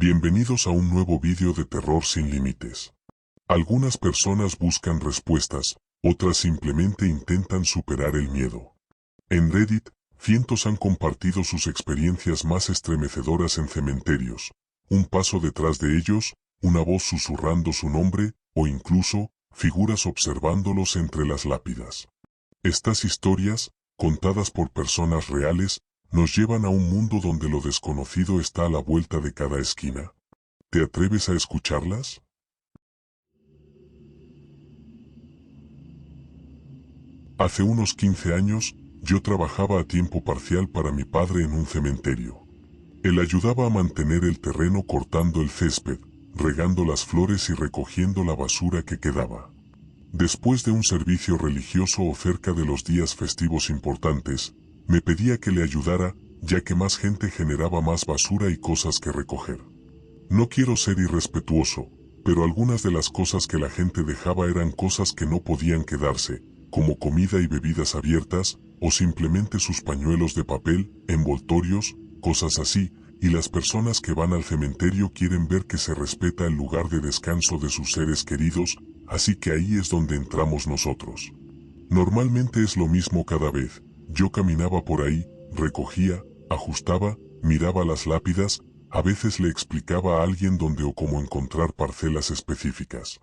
Bienvenidos a un nuevo vídeo de terror sin límites. Algunas personas buscan respuestas, otras simplemente intentan superar el miedo. En Reddit, cientos han compartido sus experiencias más estremecedoras en cementerios. Un paso detrás de ellos, una voz susurrando su nombre, o incluso, figuras observándolos entre las lápidas. Estas historias, contadas por personas reales, nos llevan a un mundo donde lo desconocido está a la vuelta de cada esquina. ¿Te atreves a escucharlas? Hace unos 15 años, yo trabajaba a tiempo parcial para mi padre en un cementerio. Él ayudaba a mantener el terreno cortando el césped, regando las flores y recogiendo la basura que quedaba. Después de un servicio religioso o cerca de los días festivos importantes, me pedía que le ayudara, ya que más gente generaba más basura y cosas que recoger. No quiero ser irrespetuoso, pero algunas de las cosas que la gente dejaba eran cosas que no podían quedarse, como comida y bebidas abiertas, o simplemente sus pañuelos de papel, envoltorios, cosas así, y las personas que van al cementerio quieren ver que se respeta el lugar de descanso de sus seres queridos, así que ahí es donde entramos nosotros. Normalmente es lo mismo cada vez. Yo caminaba por ahí, recogía, ajustaba, miraba las lápidas, a veces le explicaba a alguien dónde o cómo encontrar parcelas específicas.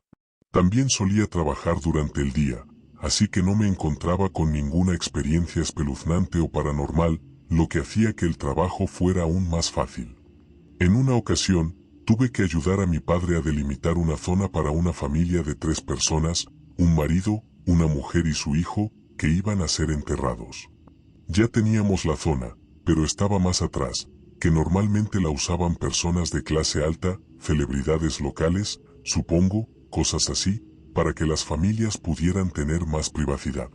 También solía trabajar durante el día, así que no me encontraba con ninguna experiencia espeluznante o paranormal, lo que hacía que el trabajo fuera aún más fácil. En una ocasión, tuve que ayudar a mi padre a delimitar una zona para una familia de 3 personas, un marido, una mujer y su hijo, que iban a ser enterrados. Ya teníamos la zona, pero estaba más atrás, que normalmente la usaban personas de clase alta, celebridades locales, supongo, cosas así, para que las familias pudieran tener más privacidad.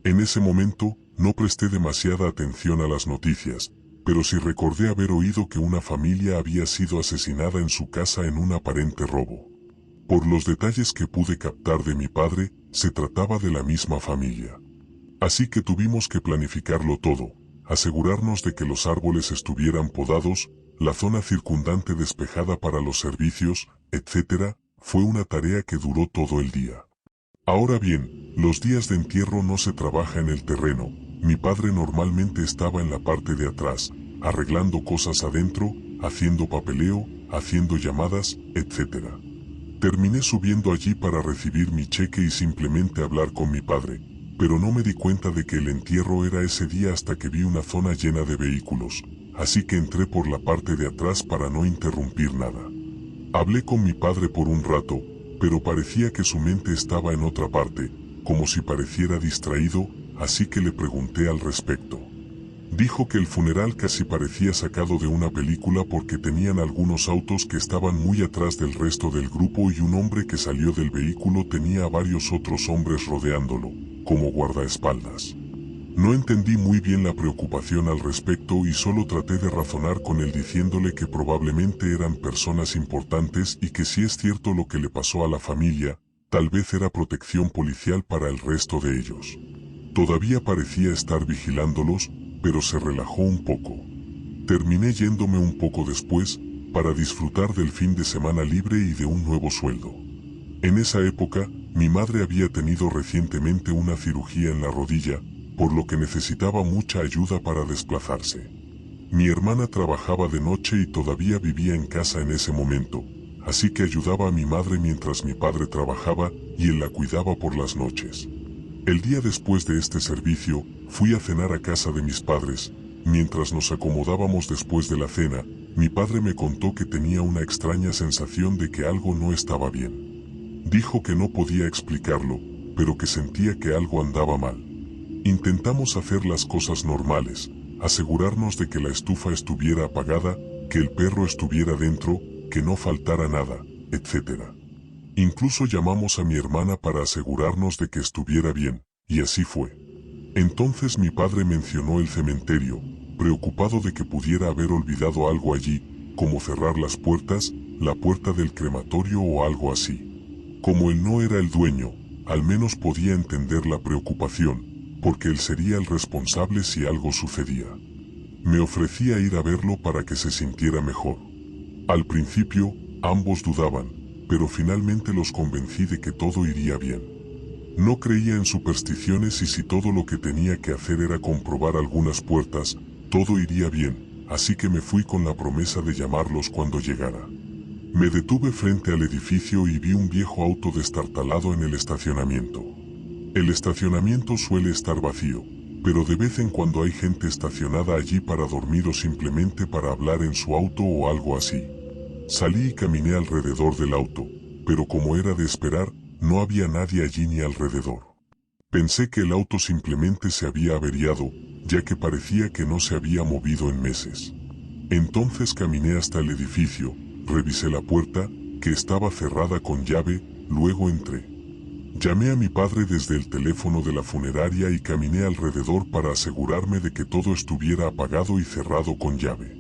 En ese momento, no presté demasiada atención a las noticias, pero sí recordé haber oído que una familia había sido asesinada en su casa en un aparente robo. Por los detalles que pude captar de mi padre, se trataba de la misma familia. Así que tuvimos que planificarlo todo, asegurarnos de que los árboles estuvieran podados, la zona circundante despejada para los servicios, etc. Fue una tarea que duró todo el día. Ahora bien, los días de entierro no se trabaja en el terreno. Mi padre normalmente estaba en la parte de atrás, arreglando cosas adentro, haciendo papeleo, haciendo llamadas, etc. Terminé subiendo allí para recibir mi cheque y simplemente hablar con mi padre, pero no me di cuenta de que el entierro era ese día hasta que vi una zona llena de vehículos, así que entré por la parte de atrás para no interrumpir nada. Hablé con mi padre por un rato, pero parecía que su mente estaba en otra parte, como si pareciera distraído, así que le pregunté al respecto. Dijo que el funeral casi parecía sacado de una película porque tenían algunos autos que estaban muy atrás del resto del grupo y un hombre que salió del vehículo tenía a varios otros hombres rodeándolo, como guardaespaldas. No entendí muy bien la preocupación al respecto y solo traté de razonar con él diciéndole que probablemente eran personas importantes y que si es cierto lo que le pasó a la familia, tal vez era protección policial para el resto de ellos. Todavía parecía estar vigilándolos, pero se relajó un poco. Terminé yéndome un poco después, para disfrutar del fin de semana libre y de un nuevo sueldo. En esa época, mi madre había tenido recientemente una cirugía en la rodilla, por lo que necesitaba mucha ayuda para desplazarse. Mi hermana trabajaba de noche y todavía vivía en casa en ese momento, así que ayudaba a mi madre mientras mi padre trabajaba y él la cuidaba por las noches. El día después de este servicio, fui a cenar a casa de mis padres. Mientras nos acomodábamos después de la cena, mi padre me contó que tenía una extraña sensación de que algo no estaba bien. Dijo que no podía explicarlo, pero que sentía que algo andaba mal. Intentamos hacer las cosas normales, asegurarnos de que la estufa estuviera apagada, que el perro estuviera dentro, que no faltara nada, etc. Incluso llamamos a mi hermana para asegurarnos de que estuviera bien, y así fue. Entonces mi padre mencionó el cementerio, preocupado de que pudiera haber olvidado algo allí, como cerrar las puertas, la puerta del crematorio o algo así. Como él no era el dueño, al menos podía entender la preocupación, porque él sería el responsable si algo sucedía. Me ofrecía ir a verlo para que se sintiera mejor. Al principio, ambos dudaban, pero finalmente los convencí de que todo iría bien. No creía en supersticiones y si todo lo que tenía que hacer era comprobar algunas puertas, todo iría bien, así que me fui con la promesa de llamarlos cuando llegara. Me detuve frente al edificio y vi un viejo auto destartalado en el estacionamiento. El estacionamiento suele estar vacío, pero de vez en cuando hay gente estacionada allí para dormir o simplemente para hablar en su auto o algo así. Salí y caminé alrededor del auto, pero como era de esperar, no había nadie allí ni alrededor. Pensé que el auto simplemente se había averiado, ya que parecía que no se había movido en meses. Entonces caminé hasta el edificio, revisé la puerta, que estaba cerrada con llave, luego entré. Llamé a mi padre desde el teléfono de la funeraria y caminé alrededor para asegurarme de que todo estuviera apagado y cerrado con llave.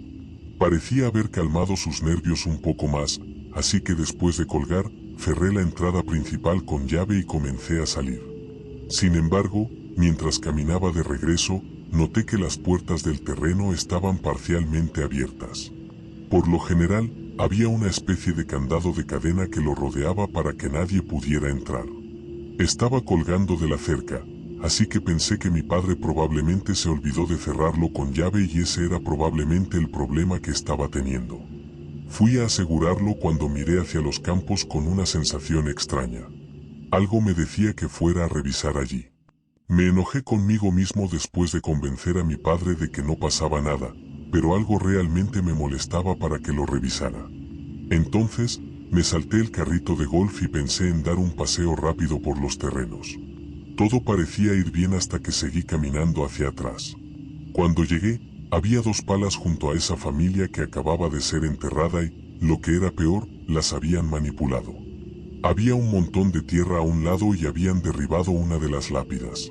Parecía haber calmado sus nervios un poco más, así que después de colgar, cerré la entrada principal con llave y comencé a salir. Sin embargo, mientras caminaba de regreso, noté que las puertas del terreno estaban parcialmente abiertas. Por lo general, había una especie de candado de cadena que lo rodeaba para que nadie pudiera entrar. Estaba colgando de la cerca, así que pensé que mi padre probablemente se olvidó de cerrarlo con llave y ese era probablemente el problema que estaba teniendo. Fui a asegurarlo cuando miré hacia los campos con una sensación extraña. Algo me decía que fuera a revisar allí. Me enojé conmigo mismo después de convencer a mi padre de que no pasaba nada, pero algo realmente me molestaba para que lo revisara. Entonces, me salté el carrito de golf y pensé en dar un paseo rápido por los terrenos. Todo parecía ir bien hasta que seguí caminando hacia atrás. Cuando llegué, había dos palas junto a esa familia que acababa de ser enterrada y, lo que era peor, las habían manipulado. Había un montón de tierra a un lado y habían derribado una de las lápidas.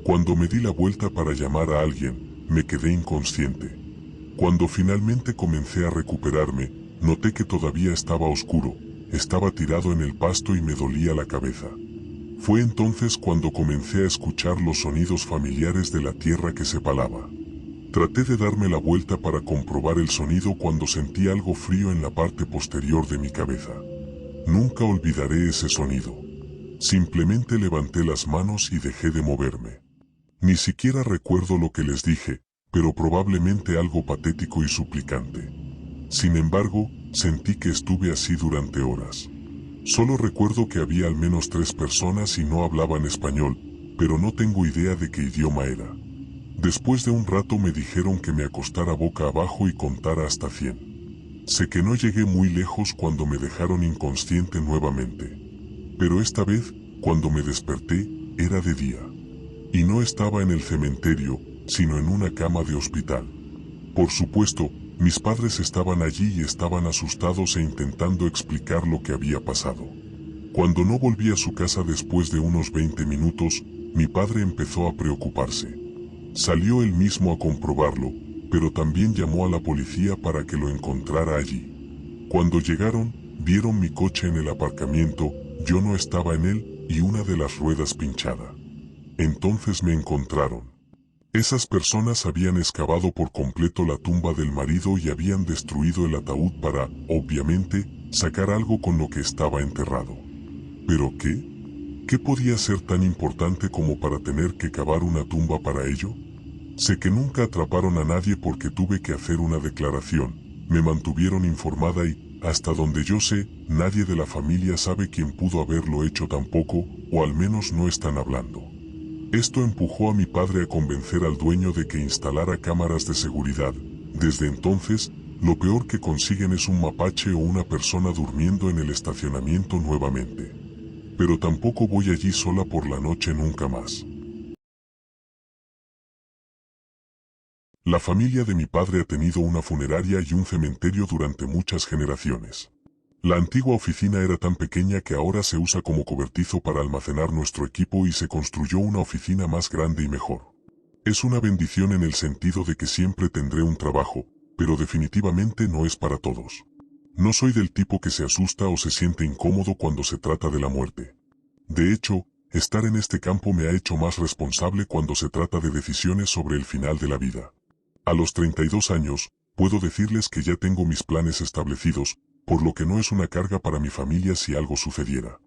Cuando me di la vuelta para llamar a alguien, me quedé inconsciente. Cuando finalmente comencé a recuperarme, noté que todavía estaba oscuro, estaba tirado en el pasto y me dolía la cabeza. Fue entonces cuando comencé a escuchar los sonidos familiares de la tierra que se palaba. Traté de darme la vuelta para comprobar el sonido cuando sentí algo frío en la parte posterior de mi cabeza. Nunca olvidaré ese sonido. Simplemente levanté las manos y dejé de moverme. Ni siquiera recuerdo lo que les dije, pero probablemente algo patético y suplicante. Sin embargo, sentí que estuve así durante horas. Solo recuerdo que había al menos 3 personas y no hablaban español, pero no tengo idea de qué idioma era. Después de un rato me dijeron que me acostara boca abajo y contara hasta 100. Sé que no llegué muy lejos cuando me dejaron inconsciente nuevamente. Pero esta vez, cuando me desperté, era de día. Y no estaba en el cementerio, sino en una cama de hospital. Por supuesto, mis padres estaban allí y estaban asustados e intentando explicar lo que había pasado. Cuando no volví a su casa después de unos 20 minutos, mi padre empezó a preocuparse. Salió él mismo a comprobarlo, pero también llamó a la policía para que lo encontrara allí. Cuando llegaron, vieron mi coche en el aparcamiento, yo no estaba en él y una de las ruedas pinchada. Entonces me encontraron. Esas personas habían excavado por completo la tumba del marido y habían destruido el ataúd para, obviamente, sacar algo con lo que estaba enterrado. ¿Pero qué? ¿Qué podía ser tan importante como para tener que cavar una tumba para ello? Sé que nunca atraparon a nadie porque tuve que hacer una declaración, me mantuvieron informada y, hasta donde yo sé, nadie de la familia sabe quién pudo haberlo hecho tampoco, o al menos no están hablando. Esto empujó a mi padre a convencer al dueño de que instalara cámaras de seguridad. Desde entonces, lo peor que consiguen es un mapache o una persona durmiendo en el estacionamiento nuevamente. Pero tampoco voy allí sola por la noche nunca más. La familia de mi padre ha tenido una funeraria y un cementerio durante muchas generaciones. La antigua oficina era tan pequeña que ahora se usa como cobertizo para almacenar nuestro equipo y se construyó una oficina más grande y mejor. Es una bendición en el sentido de que siempre tendré un trabajo, pero definitivamente no es para todos. No soy del tipo que se asusta o se siente incómodo cuando se trata de la muerte. De hecho, estar en este campo me ha hecho más responsable cuando se trata de decisiones sobre el final de la vida. A los 32 años, puedo decirles que ya tengo mis planes establecidos, por lo que no es una carga para mi familia si algo sucediera.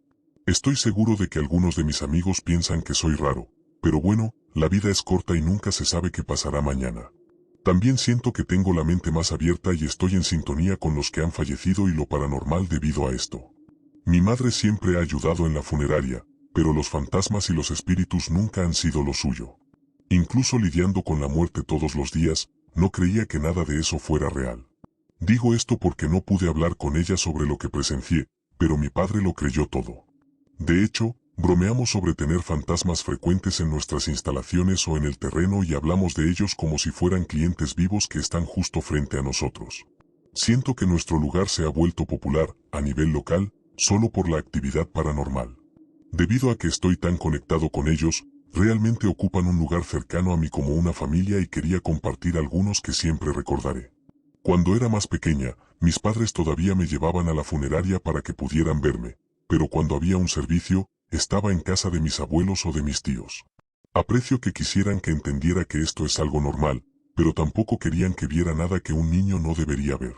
Estoy seguro de que algunos de mis amigos piensan que soy raro, pero bueno, la vida es corta y nunca se sabe qué pasará mañana. También siento que tengo la mente más abierta y estoy en sintonía con los que han fallecido y lo paranormal debido a esto. Mi madre siempre ha ayudado en la funeraria, pero los fantasmas y los espíritus nunca han sido lo suyo. Incluso lidiando con la muerte todos los días, no creía que nada de eso fuera real. Digo esto porque no pude hablar con ella sobre lo que presencié, pero mi padre lo creyó todo. De hecho, bromeamos sobre tener fantasmas frecuentes en nuestras instalaciones o en el terreno y hablamos de ellos como si fueran clientes vivos que están justo frente a nosotros. Siento que nuestro lugar se ha vuelto popular, a nivel local, solo por la actividad paranormal. Debido a que estoy tan conectado con ellos, realmente ocupan un lugar cercano a mí como una familia y quería compartir algunos que siempre recordaré. Cuando era más pequeña, mis padres todavía me llevaban a la funeraria para que pudieran verme, pero cuando había un servicio, estaba en casa de mis abuelos o de mis tíos. Aprecio que quisieran que entendiera que esto es algo normal, pero tampoco querían que viera nada que un niño no debería ver.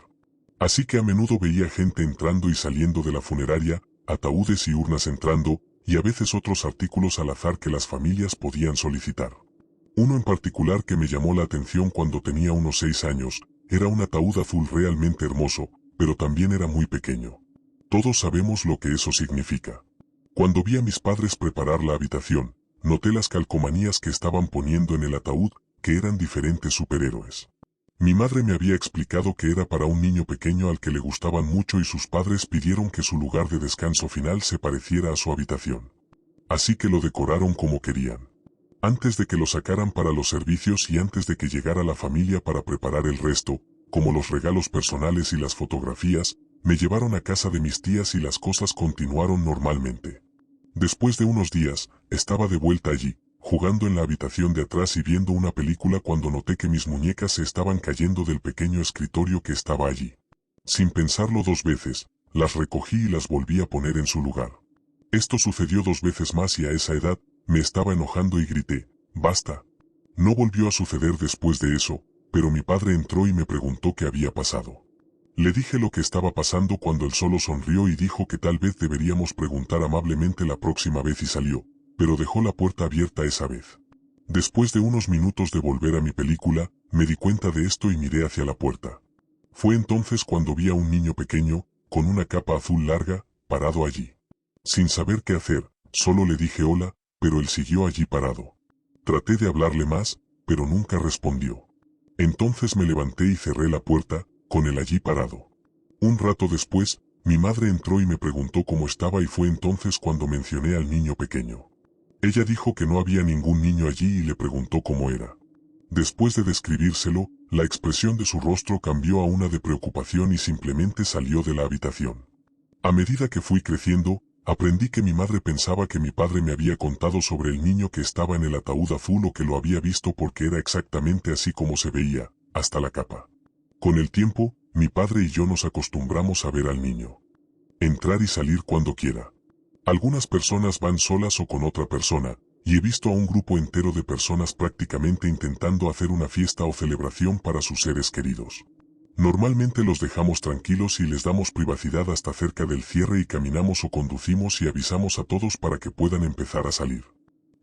Así que a menudo veía gente entrando y saliendo de la funeraria, ataúdes y urnas entrando, y a veces otros artículos al azar que las familias podían solicitar. Uno en particular que me llamó la atención cuando tenía unos 6 años, era un ataúd azul realmente hermoso, pero también era muy pequeño. Todos sabemos lo que eso significa. Cuando vi a mis padres preparar la habitación, noté las calcomanías que estaban poniendo en el ataúd, que eran diferentes superhéroes. Mi madre me había explicado que era para un niño pequeño al que le gustaban mucho y sus padres pidieron que su lugar de descanso final se pareciera a su habitación. Así que lo decoraron como querían. Antes de que lo sacaran para los servicios y antes de que llegara la familia para preparar el resto, como los regalos personales y las fotografías, me llevaron a casa de mis tías y las cosas continuaron normalmente. Después de unos días, estaba de vuelta allí, jugando en la habitación de atrás y viendo una película cuando noté que mis muñecas se estaban cayendo del pequeño escritorio que estaba allí. Sin pensarlo 2 veces, las recogí y las volví a poner en su lugar. Esto sucedió 2 veces más y a esa edad, me estaba enojando y grité, ¡basta! No volvió a suceder después de eso, pero mi padre entró y me preguntó qué había pasado. Le dije lo que estaba pasando cuando él solo sonrió y dijo que tal vez deberíamos preguntar amablemente la próxima vez y salió, pero dejó la puerta abierta esa vez. Después de unos minutos de volver a mi película, me di cuenta de esto y miré hacia la puerta. Fue entonces cuando vi a un niño pequeño, con una capa azul larga, parado allí. Sin saber qué hacer, solo le dije hola, pero él siguió allí parado. Traté de hablarle más, pero nunca respondió. Entonces me levanté y cerré la puerta, con él allí parado. Un rato después, mi madre entró y me preguntó cómo estaba y fue entonces cuando mencioné al niño pequeño. Ella dijo que no había ningún niño allí y le preguntó cómo era. Después de describírselo, la expresión de su rostro cambió a una de preocupación y simplemente salió de la habitación. A medida que fui creciendo, aprendí que mi madre pensaba que mi padre me había contado sobre el niño que estaba en el ataúd azul o que lo había visto porque era exactamente así como se veía, hasta la capa. Con el tiempo, mi padre y yo nos acostumbramos a ver al niño entrar y salir cuando quiera. Algunas personas van solas o con otra persona, y he visto a un grupo entero de personas prácticamente intentando hacer una fiesta o celebración para sus seres queridos. Normalmente los dejamos tranquilos y les damos privacidad hasta cerca del cierre y caminamos o conducimos y avisamos a todos para que puedan empezar a salir.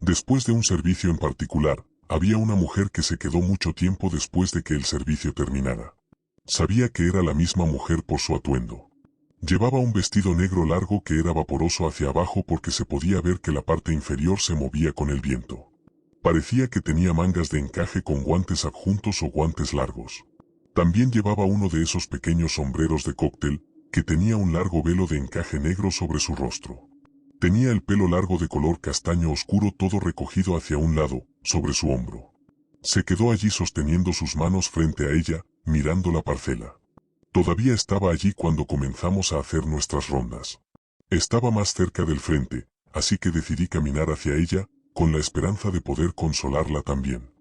Después de un servicio en particular, había una mujer que se quedó mucho tiempo después de que el servicio terminara. Sabía que era la misma mujer por su atuendo. Llevaba un vestido negro largo que era vaporoso hacia abajo porque se podía ver que la parte inferior se movía con el viento. Parecía que tenía mangas de encaje con guantes adjuntos o guantes largos. También llevaba uno de esos pequeños sombreros de cóctel, que tenía un largo velo de encaje negro sobre su rostro. Tenía el pelo largo de color castaño oscuro todo recogido hacia un lado, sobre su hombro. Se quedó allí sosteniendo sus manos frente a ella, mirando la parcela. Todavía estaba allí cuando comenzamos a hacer nuestras rondas. Estaba más cerca del frente, así que decidí caminar hacia ella, con la esperanza de poder consolarla también.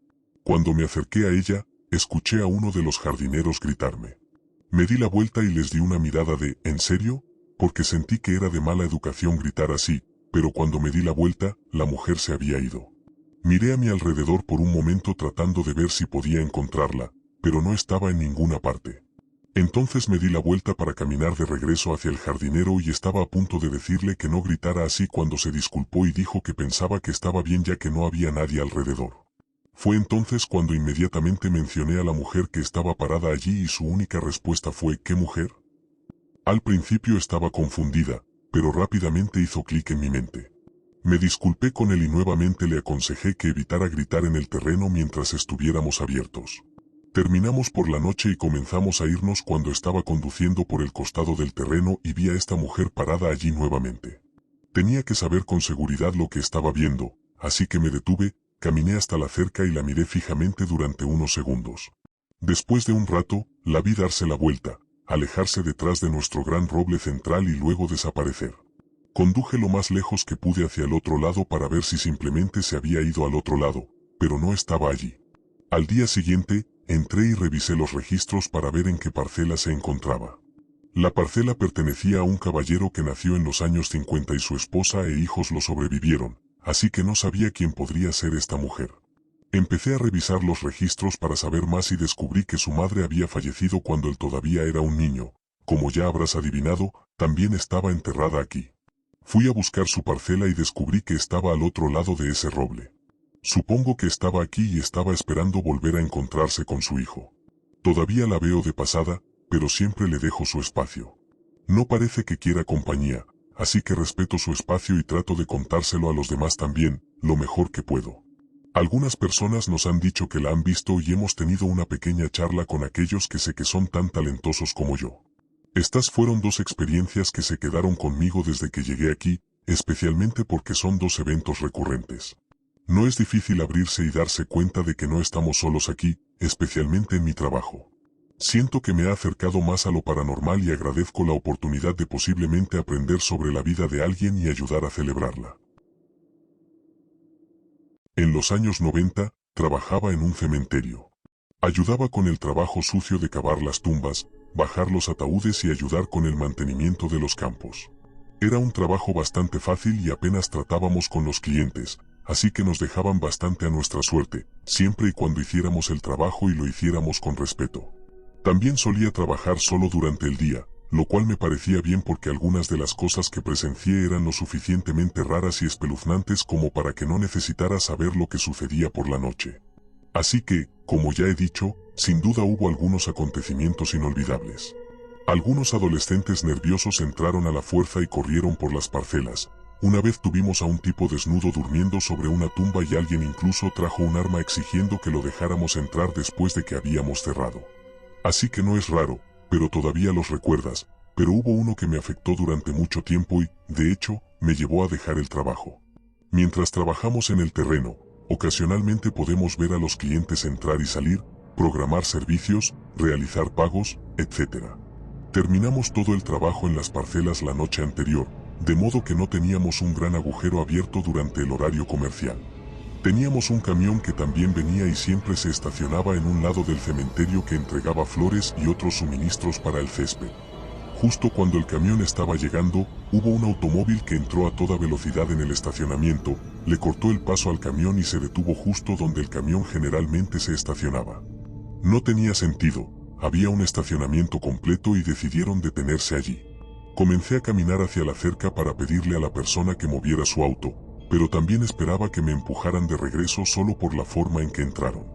Cuando me acerqué a ella, escuché a uno de los jardineros gritarme. Me di la vuelta y les di una mirada de ¿en serio? Porque sentí que era de mala educación gritar así, pero cuando me di la vuelta, la mujer se había ido. Miré a mi alrededor por un momento tratando de ver si podía encontrarla, pero no estaba en ninguna parte. Entonces me di la vuelta para caminar de regreso hacia el jardinero y estaba a punto de decirle que no gritara así cuando se disculpó y dijo que pensaba que estaba bien ya que no había nadie alrededor. Fue entonces cuando inmediatamente mencioné a la mujer que estaba parada allí y su única respuesta fue ¿qué mujer? Al principio estaba confundida, pero rápidamente hizo clic en mi mente. Me disculpé con él y nuevamente le aconsejé que evitara gritar en el terreno mientras estuviéramos abiertos. Terminamos por la noche y comenzamos a irnos cuando estaba conduciendo por el costado del terreno y vi a esta mujer parada allí nuevamente. Tenía que saber con seguridad lo que estaba viendo, así que me detuve, caminé hasta la cerca y la miré fijamente durante unos segundos. Después de un rato, la vi darse la vuelta, alejarse detrás de nuestro gran roble central y luego desaparecer. Conduje lo más lejos que pude hacia el otro lado para ver si simplemente se había ido al otro lado, pero no estaba allí. Al día siguiente, entré y revisé los registros para ver en qué parcela se encontraba. La parcela pertenecía a un caballero que nació en los años 50 y su esposa e hijos lo sobrevivieron, así que no sabía quién podría ser esta mujer. Empecé a revisar los registros para saber más y descubrí que su madre había fallecido cuando él todavía era un niño. Como ya habrás adivinado, también estaba enterrada aquí. Fui a buscar su parcela y descubrí que estaba al otro lado de ese roble. Supongo que estaba aquí y estaba esperando volver a encontrarse con su hijo. Todavía la veo de pasada, pero siempre le dejo su espacio. No parece que quiera compañía, así que respeto su espacio y trato de contárselo a los demás también, lo mejor que puedo. Algunas personas nos han dicho que la han visto y hemos tenido una pequeña charla con aquellos que sé que son tan talentosos como yo. Estas fueron dos experiencias que se quedaron conmigo desde que llegué aquí, especialmente porque son dos eventos recurrentes. No es difícil abrirse y darse cuenta de que no estamos solos aquí, especialmente en mi trabajo. Siento que me ha acercado más a lo paranormal y agradezco la oportunidad de posiblemente aprender sobre la vida de alguien y ayudar a celebrarla. En los años 90, trabajaba en un cementerio. Ayudaba con el trabajo sucio de cavar las tumbas, bajar los ataúdes y ayudar con el mantenimiento de los campos. Era un trabajo bastante fácil y apenas tratábamos con los clientes, así que nos dejaban bastante a nuestra suerte, siempre y cuando hiciéramos el trabajo y lo hiciéramos con respeto. También solía trabajar solo durante el día, lo cual me parecía bien porque algunas de las cosas que presencié eran lo suficientemente raras y espeluznantes como para que no necesitara saber lo que sucedía por la noche. Así que, como ya he dicho, sin duda hubo algunos acontecimientos inolvidables. Algunos adolescentes nerviosos entraron a la fuerza y corrieron por las parcelas. Una vez tuvimos a un tipo desnudo durmiendo sobre una tumba y alguien incluso trajo un arma exigiendo que lo dejáramos entrar después de que habíamos cerrado. Así que no es raro, pero todavía los recuerdas, pero hubo uno que me afectó durante mucho tiempo y, de hecho, me llevó a dejar el trabajo. Mientras trabajamos en el terreno, ocasionalmente podemos ver a los clientes entrar y salir, programar servicios, realizar pagos, etc. Terminamos todo el trabajo en las parcelas la noche anterior, de modo que no teníamos un gran agujero abierto durante el horario comercial. Teníamos un camión que también venía y siempre se estacionaba en un lado del cementerio que entregaba flores y otros suministros para el césped. Justo cuando el camión estaba llegando, hubo un automóvil que entró a toda velocidad en el estacionamiento, le cortó el paso al camión y se detuvo justo donde el camión generalmente se estacionaba. No tenía sentido, había un estacionamiento completo y decidieron detenerse allí. Comencé a caminar hacia la cerca para pedirle a la persona que moviera su auto, pero también esperaba que me empujaran de regreso solo por la forma en que entraron.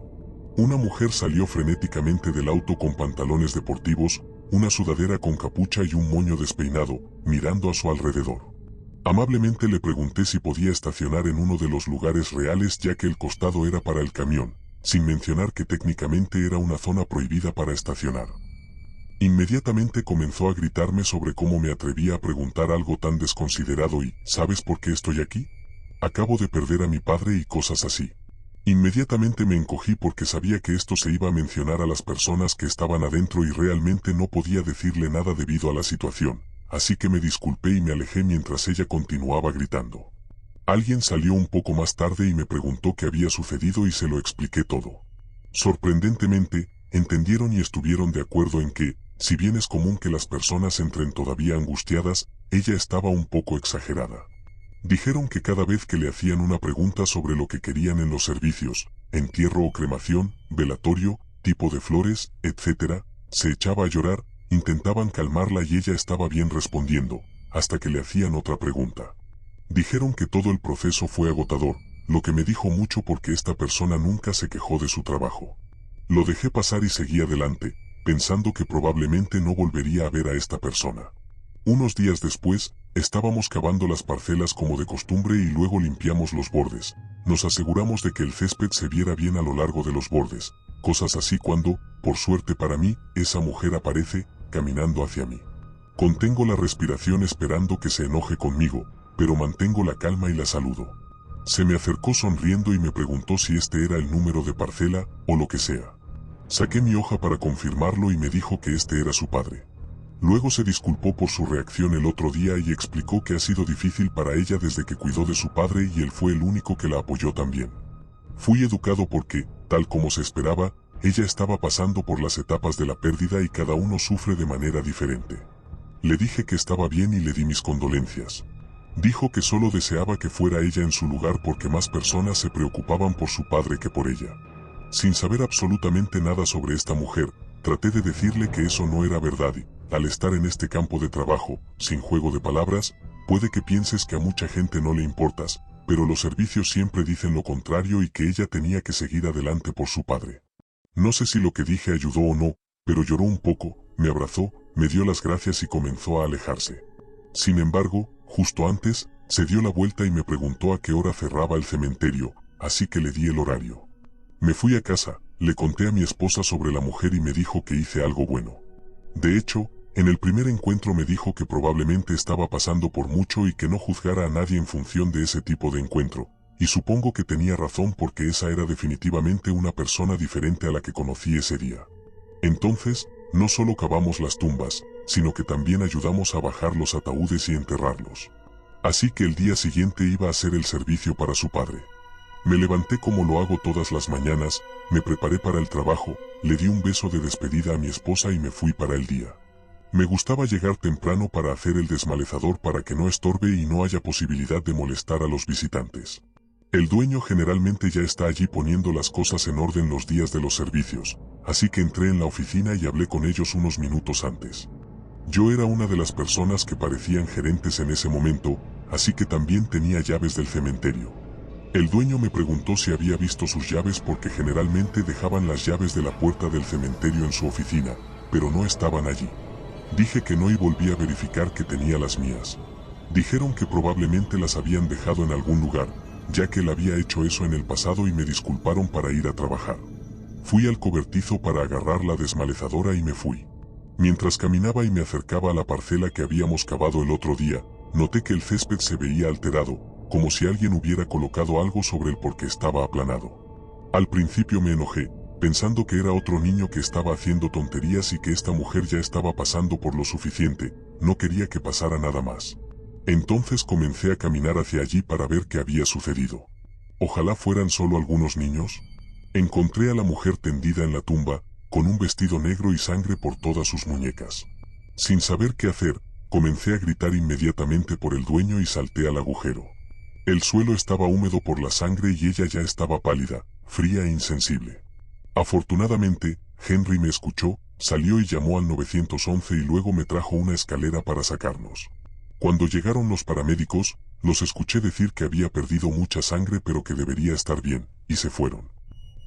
Una mujer salió frenéticamente del auto con pantalones deportivos, una sudadera con capucha y un moño despeinado, mirando a su alrededor. Amablemente le pregunté si podía estacionar en uno de los lugares reales ya que el costado era para el camión, sin mencionar que técnicamente era una zona prohibida para estacionar. Inmediatamente comenzó a gritarme sobre cómo me atrevía a preguntar algo tan desconsiderado y ¿sabes por qué estoy aquí? Acabo de perder a mi padre y cosas así. Inmediatamente me encogí porque sabía que esto se iba a mencionar a las personas que estaban adentro y realmente no podía decirle nada debido a la situación, así que me disculpé y me alejé mientras ella continuaba gritando. Alguien salió un poco más tarde y me preguntó qué había sucedido y se lo expliqué todo. Sorprendentemente, entendieron y estuvieron de acuerdo en que, si bien es común que las personas entren todavía angustiadas, ella estaba un poco exagerada. Dijeron que cada vez que le hacían una pregunta sobre lo que querían en los servicios, entierro o cremación, velatorio, tipo de flores, etc., se echaba a llorar, intentaban calmarla y ella estaba bien respondiendo, hasta que le hacían otra pregunta. Dijeron que todo el proceso fue agotador, lo que me dijo mucho porque esta persona nunca se quejó de su trabajo. Lo dejé pasar y seguí adelante, pensando que probablemente no volvería a ver a esta persona. Unos días después, estábamos cavando las parcelas como de costumbre y luego limpiamos los bordes. Nos aseguramos de que el césped se viera bien a lo largo de los bordes, cosas así cuando, por suerte para mí, esa mujer aparece, caminando hacia mí. Contengo la respiración esperando que se enoje conmigo, pero mantengo la calma y la saludo. Se me acercó sonriendo y me preguntó si este era el número de parcela, o lo que sea. Saqué mi hoja para confirmarlo y me dijo que este era su padre. Luego se disculpó por su reacción el otro día y explicó que ha sido difícil para ella desde que cuidó de su padre y él fue el único que la apoyó también. Fui educado porque, tal como se esperaba, ella estaba pasando por las etapas de la pérdida y cada uno sufre de manera diferente. Le dije que estaba bien y le di mis condolencias. Dijo que solo deseaba que fuera ella en su lugar porque más personas se preocupaban por su padre que por ella. Sin saber absolutamente nada sobre esta mujer, traté de decirle que eso no era verdad y, al estar en este campo de trabajo, sin juego de palabras, puede que pienses que a mucha gente no le importas, pero los servicios siempre dicen lo contrario y que ella tenía que seguir adelante por su padre. No sé si lo que dije ayudó o no, pero lloró un poco, me abrazó, me dio las gracias y comenzó a alejarse. Sin embargo, justo antes, se dio la vuelta y me preguntó a qué hora cerraba el cementerio, así que le di el horario. Me fui a casa, le conté a mi esposa sobre la mujer y me dijo que hice algo bueno. De hecho, en el primer encuentro me dijo que probablemente estaba pasando por mucho y que no juzgara a nadie en función de ese tipo de encuentro, y supongo que tenía razón porque esa era definitivamente una persona diferente a la que conocí ese día. Entonces, no solo cavamos las tumbas, sino que también ayudamos a bajar los ataúdes y enterrarlos. Así que el día siguiente iba a hacer el servicio para su padre. Me levanté como lo hago todas las mañanas, me preparé para el trabajo, le di un beso de despedida a mi esposa y me fui para el día. Me gustaba llegar temprano para hacer el desmalezador para que no estorbe y no haya posibilidad de molestar a los visitantes. El dueño generalmente ya está allí poniendo las cosas en orden los días de los servicios, así que entré en la oficina y hablé con ellos unos minutos antes. Yo era una de las personas que parecían gerentes en ese momento, así que también tenía llaves del cementerio. El dueño me preguntó si había visto sus llaves porque generalmente dejaban las llaves de la puerta del cementerio en su oficina, pero no estaban allí. Dije que no y volví a verificar que tenía las mías. Dijeron que probablemente las habían dejado en algún lugar, ya que él había hecho eso en el pasado y me disculparon para ir a trabajar. Fui al cobertizo para agarrar la desmalezadora y me fui. Mientras caminaba y me acercaba a la parcela que habíamos cavado el otro día, noté que el césped se veía alterado, como si alguien hubiera colocado algo sobre él porque estaba aplanado. Al principio me enojé, pensando que era otro niño que estaba haciendo tonterías y que esta mujer ya estaba pasando por lo suficiente, no quería que pasara nada más. Entonces comencé a caminar hacia allí para ver qué había sucedido. Ojalá fueran solo algunos niños. Encontré a la mujer tendida en la tumba, con un vestido negro y sangre por todas sus muñecas. Sin saber qué hacer, comencé a gritar inmediatamente por el dueño y salté al agujero. El suelo estaba húmedo por la sangre y ella ya estaba pálida, fría e insensible. Afortunadamente, Henry me escuchó, salió y llamó al 911 y luego me trajo una escalera para sacarnos. Cuando llegaron los paramédicos, los escuché decir que había perdido mucha sangre pero que debería estar bien, y se fueron.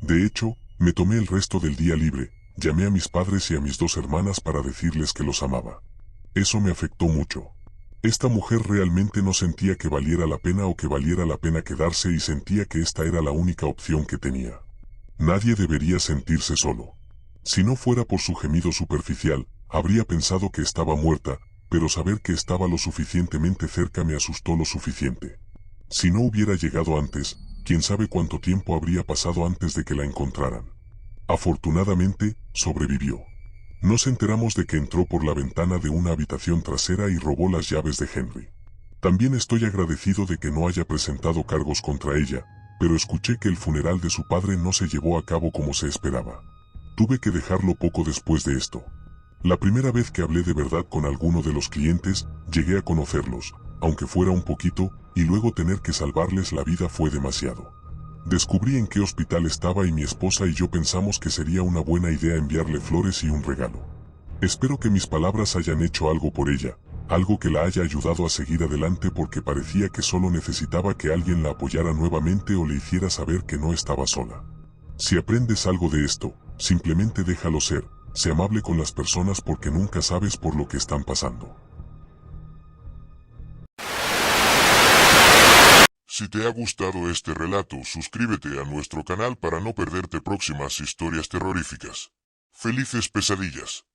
De hecho, me tomé el resto del día libre, llamé a mis padres y a mis 2 hermanas para decirles que los amaba. Eso me afectó mucho. Esta mujer realmente no sentía que valiera la pena o que valiera la pena quedarse y sentía que esta era la única opción que tenía. Nadie debería sentirse solo. Si no fuera por su gemido superficial, habría pensado que estaba muerta, pero saber que estaba lo suficientemente cerca me asustó lo suficiente. Si no hubiera llegado antes, quién sabe cuánto tiempo habría pasado antes de que la encontraran. Afortunadamente, sobrevivió. Nos enteramos de que entró por la ventana de una habitación trasera y robó las llaves de Henry. También estoy agradecido de que no haya presentado cargos contra ella, pero escuché que el funeral de su padre no se llevó a cabo como se esperaba. Tuve que dejarlo poco después de esto. La primera vez que hablé de verdad con alguno de los clientes, llegué a conocerlos, aunque fuera un poquito, y luego tener que salvarles la vida fue demasiado. Descubrí en qué hospital estaba y mi esposa y yo pensamos que sería una buena idea enviarle flores y un regalo. Espero que mis palabras hayan hecho algo por ella, algo que la haya ayudado a seguir adelante porque parecía que solo necesitaba que alguien la apoyara nuevamente o le hiciera saber que no estaba sola. Si aprendes algo de esto, simplemente déjalo ser, sé amable con las personas porque nunca sabes por lo que están pasando. Si te ha gustado este relato, suscríbete a nuestro canal para no perderte próximas historias terroríficas. ¡Felices pesadillas!